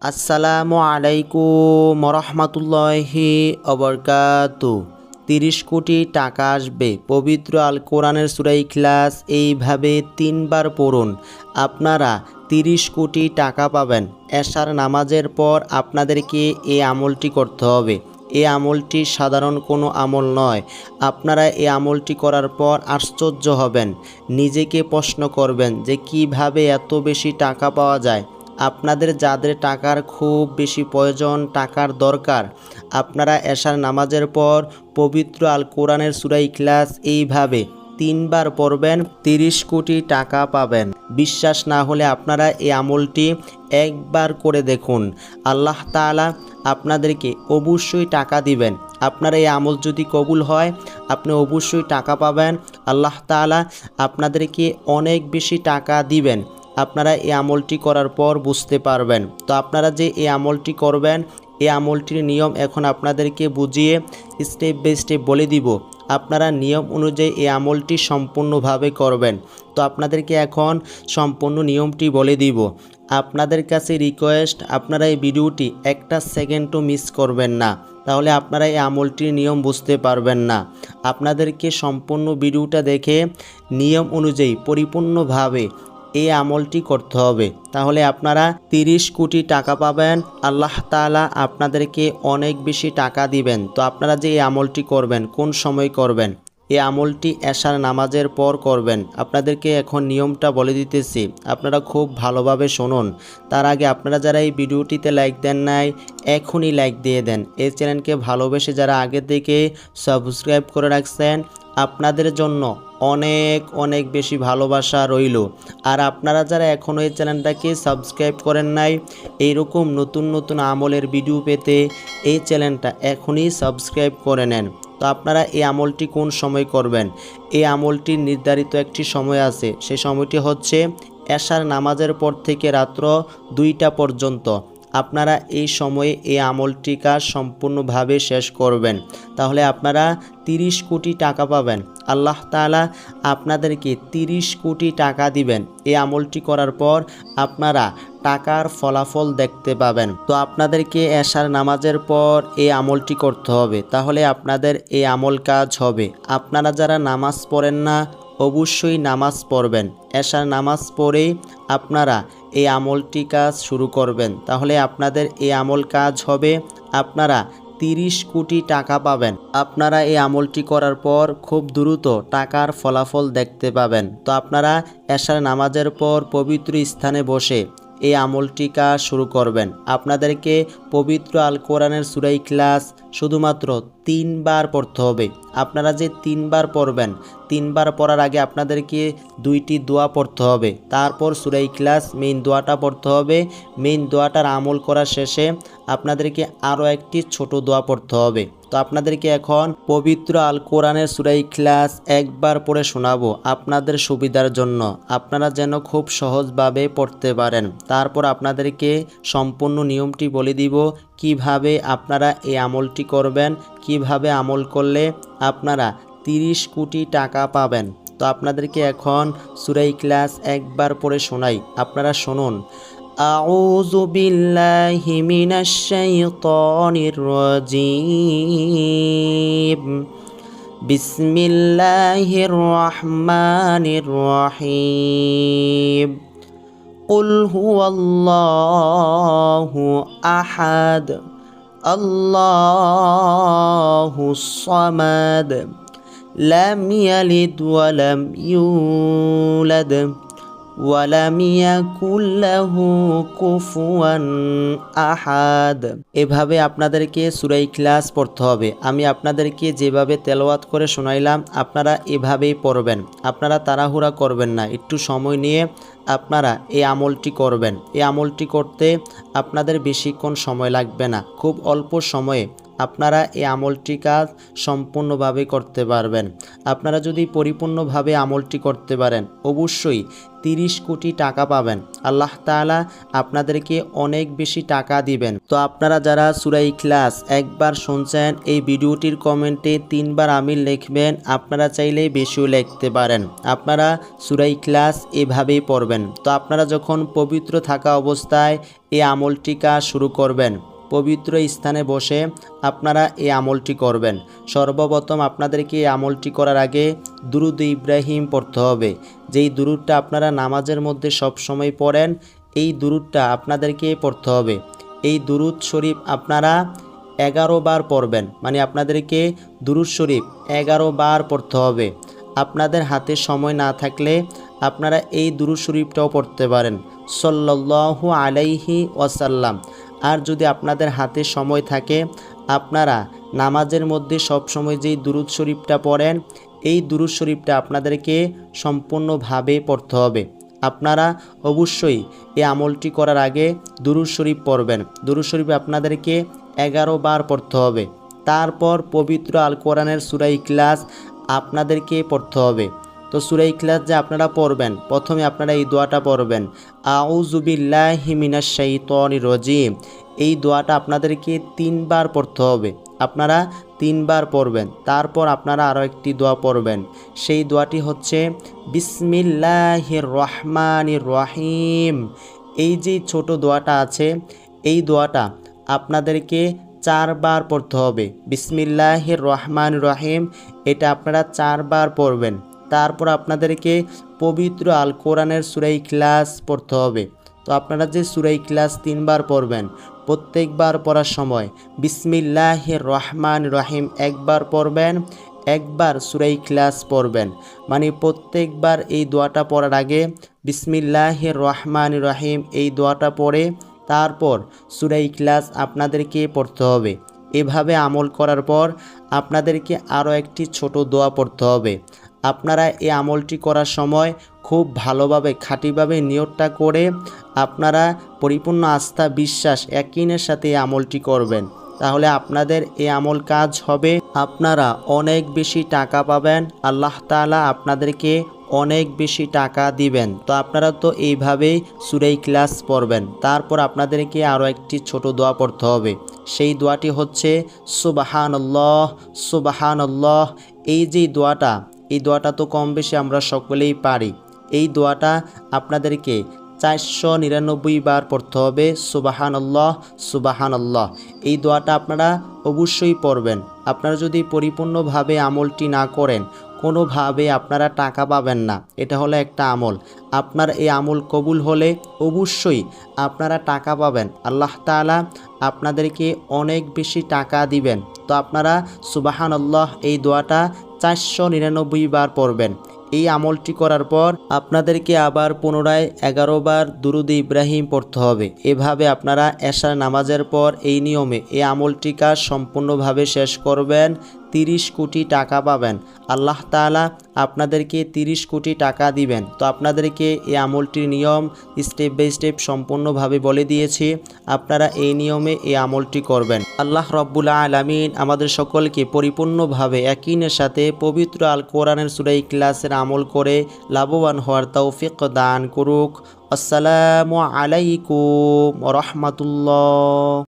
আসসালামু আলাইকুম রহমতুল্লাহি অবরকাতু। 30 কোটি টাকা আসবে। পবিত্র আল কোরআনের সূরা ইখলাস এইভাবে 3বার পড়ুন, আপনারা 30 কোটি টাকা পাবেন। এশার নামাজের পর আপনাদেরকে এই আমলটি করতে হবে। এই আমলটি সাধারণ কোনো আমল নয়। আপনারা এই আমলটি করার পর আশ্চর্য হবেন, নিজেকে প্রশ্ন করবেন যে কিভাবে এত বেশি টাকা পাওয়া যায়। আপনাদের যাদের টাকার খুব বেশি প্রয়োজন, টাকার দরকার, আপনারা এশার নামাজের পর পবিত্র আল কোরআনের সূরা ইখলাস এইভাবে 3বার পড়বেন, 30 কোটি টাকা পাবেন। বিশ্বাস না হলে আপনারা এই আমলটি একবার করে দেখুন, আল্লাহ তাআলা আপনাদেরকে অবশ্যই টাকা দিবেন। আপনার এই আমল যদি কবুল হয়, আপনি অবশ্যই টাকা পাবেন। আল্লাহ তাআলা আপনাদেরকে অনেক বেশি টাকা দিবেন। আপনারা এই আমলটি করার পর বুঝতে পারবেন। তো আপনারা যে এই আমলটি করবেন, এই আমলটির নিয়ম এখন আপনাদেরকে বুঝিয়ে স্টেপ বাই স্টেপ বলে দিব। আপনারা নিয়ম অনুযায়ী এই আমলটি সম্পূর্ণভাবে করবেন। তো আপনাদেরকে এখন সম্পূর্ণ নিয়মটি বলে দিব। আপনাদের কাছে রিকোয়েস্ট, আপনারা এই ভিডিওটি একটা সেকেন্ডও মিস করবেন না, তাহলে আপনারা এই আমলটির নিয়ম বুঝতে পারবেন না। আপনাদেরকে সম্পূর্ণ ভিডিওটা দেখে নিয়ম অনুযায়ী পরিপূর্ণভাবে এই আমলটি করতে হবে, তাহলে আপনারা 30 কোটি টাকা পাবেন। আল্লাহ তাআলা আপনাদেরকে অনেক বেশি টাকা দিবেন। তো আপনারা যে এই আমলটি করবেন, কোন সময় করবেন? এই আমলটি এশার নামাজের পর করবেন। আপনাদেরকে এখন নিয়মটা বলে দিতেছি, আপনারা খুব ভালোভাবে শুনুন। তার আগে আপনারা যারা এই ভিডিওটিতে লাইক দেন নাই, এখনই লাইক দিয়ে দেন। এই চ্যানেলকে ভালোবেসে যারা আগে থেকে সাবস্ক্রাইব করে রাখছেন, আপনাদের জন্য অনেক অনেক বেশি ভালোবাসা রইল। আর আপনারা যারা এখনও এই চ্যানেলটাকে সাবস্ক্রাইব করেন নাই, এইরকম নতুন নতুন আমলের ভিডিও পেতে এই চ্যানেলটা এখনই সাবস্ক্রাইব করে নেন। তো আপনারা এই আমলটি কোন সময় করবেন? এই আমলটির নির্ধারিত একটি সময় আছে, সেই সময়টি হচ্ছে এশার নামাজের পর থেকে রাত্র 2টা পর্যন্ত। আপনারা এই সময়ে এই আমলটি কাজ সম্পূর্ণভাবে শেষ করবেন, তাহলে আপনারা 30 কোটি টাকা পাবেন। আল্লাহ তাআলা আপনাদেরকে 30 কোটি টাকা দিবেন। এই আমলটি করার পর আপনারা টাকার ফলাফল দেখতে পাবেন। তো আপনাদেরকে এশার নামাজের পর এই আমলটি করতে হবে, তাহলে আপনাদের এই আমল কাজ হবে। আপনারা যারা নামাজ পড়েন না, অবশ্যই নামাজ পড়বেন। এশার নামাজ পড়েই আপনারা এই আমলটি কাজ শুরু করবেন, তাহলে আপনাদের এই আমল কাজ হবে। আপনারা 30 কোটি টাকা পাবেন। আপনারা এই আমলটি করার পর খুব দ্রুত টাকার ফলাফল দেখতে পাবেন। তো আপনারা এশার নামাজের পর পবিত্র স্থানে বসে এই আমলটি কাজ শুরু করবেন। আপনাদেরকে পবিত্র আল কোরআনের সূরা ইখলাস শুধুমাত্র 3বার পড়তে হবে। আপনারা যে 3বার পড়বেন, 3বার পড়ার আগে আপনাদেরকে 2টি দোয়া পড়তে হবে। তারপর সূরা ইখলাস মেইন দোয়াটা পড়তে হবে। মেইন দোয়াটার আমল করার শেষে আপনাদেরকে আরও একটি ছোট দোয়া পড়তে হবে। তো আপনাদেরকে এখন পবিত্র আল কোরআনের সূরা ইখলাস একবার পড়ে শোনাবো আপনাদের সুবিধার জন্য, আপনারা যেন খুব সহজভাবে পড়তে পারেন। তারপর আপনাদেরকে সম্পূর্ণ নিয়মটি বলে দিব, কিভাবে আপনারা এই আমলটি করবেন, কিভাবে আমল করলে আপনারা 30 কোটি টাকা পাবেন। তো আপনাদেরকে এখন সূরা ইখলাস একবার পড়ে শোনাই, আপনারা শুনুন। আউযু বিল্লাহি মিনাশ শাইতানির রাজীম। বিসমিল্লাহির রহমানির রহিম। কুল হুয়াল্লাহু আহাদ, আল্লাহুস সামাদ, লাম ইয়ালিদ ওয়া লাম ইউলাদ ওয়া লাম ইয়াকুল লাহু কুফুয়ান আহাদ। এভাবে আপনাদেরকে সূরা ইখলাস পড়তে হবে। আমি আপনাদেরকে যেভাবে তেলাওয়াত করে শোনাইলাম, আপনারা এভাবেই পড়বেন। আপনারা তাড়াহুড়া করবেন না, একটু সময় নিয়ে আপনারা এই আমলটি করবেন। এই আমলটি করতে আপনাদের বেশিক্ষণ সময় লাগবে না, খুব অল্প সময়ে আপনারা এই আমলটি কাজ সম্পূর্ণভাবে করতে পারবেন। আপনারা যদি পরিপূর্ণভাবে আমলটি করতে পারেন অবশ্যই 30 কোটি টাকা পাবেন। আল্লাহ তাআলা আপনাদেরকে অনেক বেশি টাকা দিবেন। তো আপনারা যারা সূরা ইখলাস একবার শুনছেন এই ভিডিওটির কমেন্টে 3 বার আমিন লিখবেন। আপনারা চাইলে বেশিও লিখতে পারেন। আপনারা সূরা ইখলাস এভাবেই পড়বেন। তো আপনারা যখন পবিত্র থাকা অবস্থায় এই আমলটি কাজ শুরু করবেন, পবিত্র স্থানে বসে আপনারা এই আমলটি করবেন। সর্বপ্রথম আপনাদেরকে এই আমলটি করার আগে দুরূদ ইব্রাহিম পড়তে হবে। যেই দুরূদটা আপনারা নামাজের মধ্যে সব সময় পড়েন, এই দুরূদটা আপনাদেরকে পড়তে হবে। এই দুরূদ শরীফ আপনারা 11 বার পড়বেন, মানে আপনাদেরকে দুরূদ শরীফ 11 বার পড়তে হবে। আপনাদের হাতে সময় না থাকলে আপনারা এই দুরূদ শরীফটাও পড়তে পারেন, সাল্লাল্লাহু আলাইহি ওয়াসাল্লাম। আর যদি আপনাদের হাতে সময় থাকে আপনারা নামাজের মধ্যে সব সময় যেই দুরূদ শরীফটা পড়েন এই দুরূদ শরীফটা আপনাদেরকে সম্পূর্ণভাবে পড়তে হবে। আপনারা অবশ্যই এই আমলটি করার আগে দুরূদ শরীফ পড়বেন। দুরূদ শরীফ আপনাদেরকে 11 বার পড়তে হবে। তারপর পবিত্র আল কোরআনের সূরা ইখলাস আপনাদেরকে পড়তে হবে। তো সূরা ইখলাস যে আপনারা পড়বেন, প্রথমে আপনারা এই দোয়াটা পড়বেন, আউযু বিল্লাহি মিনাশ শাইতানির রাজিম। এই দোয়াটা আপনাদেরকে 3 বার পড়তে হবে। আপনারা 3 বার পড়বেন। তারপর আপনারা আরও একটি দোয়া পড়বেন। সেই দোয়াটি হচ্ছে বিসমিল্লাহির রহমানির রহিম। এই যে ছোট দোয়াটা আছে এই দোয়াটা আপনাদেরকে 4 বার পড়তে হবে। বিসমিল্লাহির রহমানির রহিম এটা আপনারা 4 বার পড়বেন। তারপর আপনাদেরকে পবিত্র আল কোরআনের সূরা ইখলাস পড়তে হবে। তো আপনারা যে সূরা ইখলাস 3 বার পড়বেন, প্রত্যেকবার পড়ার সময় বিসমিল্লাহির রহমানির রহিম একবার পড়বেন, একবার সূরা ইখলাস পড়বেন। মানে প্রত্যেকবার এই দোয়াটা পড়ার আগে বিসমিল্লাহির রহমানির রহিম এই দোয়াটা পড়ে তারপর সূরা ইখলাস আপনাদেরকে পড়তে হবে। এভাবে আমল করার পর আপনাদেরকে আরও একটি ছোট দোয়া পড়তে হবে। আপনারা এই আমলটি করার সময় খুব ভালোভাবে খাঁটিভাবে নিয়তটা করে আপনারা পরিপূর্ণ আস্থা বিশ্বাস ইয়াকিনের সাথে এই আমলটি করবেন। তাহলে আপনাদের এই আমল কাজ হবে, আপনারা অনেক বেশি টাকা পাবেন, আল্লাহ তাআলা আপনাদেরকে অনেক বেশি টাকা দিবেন। তো আপনারা তো এইভাবেই সূরা ইখলাস পড়বেন। তারপর আপনাদেরকে আরও একটি ছোট দোয়া পড়তে হবে। সেই দোয়াটি হচ্ছে সুবহানাল্লাহ সুবহানাল্লাহ। এই যে দোয়াটা, এই দোয়াটা তো কম বেশি আমরা সকলেই পারি। এই দোয়াটা আপনাদেরকে 499 বার পড়তে হবে, সুবহানাল্লাহ সুবহানাল্লাহ। এই দোয়াটা আপনারা অবশ্যই পড়বেন। আপনারা যদি পরিপূর্ণভাবে আমলটি না করেন কোনোভাবে আপনারা টাকা পাবেন না। এটা হলো একটা আমল। আপনার এই আমল কবুল হলে অবশ্যই আপনারা টাকা পাবেন। আল্লাহ তাআলা আপনাদেরকে অনেক বেশি টাকা দিবেন। তো আপনারা সুবহানাল্লাহ এই দোয়াটা 499 বার পড়বেন। এই আমলটি করার পর আপনাদেরকে আবার পুনরায় 11 বার দুরূদ ইব্রাহিম পড়তে হবে। এভাবে আপনারা এশার নামাজের পর এই নিয়মে এই আমলটি কাজ সম্পূর্ণভাবে শেষ করবেন। 30 কোটি টাকা পাবেন। আল্লাহ তাআলা আপনাদেরকে 30 কোটি টাকা দিবেন। তো আপনাদেরকে এই আমলটির নিয়ম স্টেপ বাই স্টেপ সম্পূর্ণভাবে বলে দিয়েছি। আপনারা এই নিয়মে এই আমলটি করবেন। আল্লাহ রব্বুল আলামিন আমাদের সকলকে পরিপূর্ণভাবে ইয়াকিনের সাথে পবিত্র আল কোরআনের সূরা ইখলাসের আমল করে লাভবান হওয়ার তৌফিক দান করুক। আসসালামু আলাইকুম ওয়া রাহমাতুল্লাহ।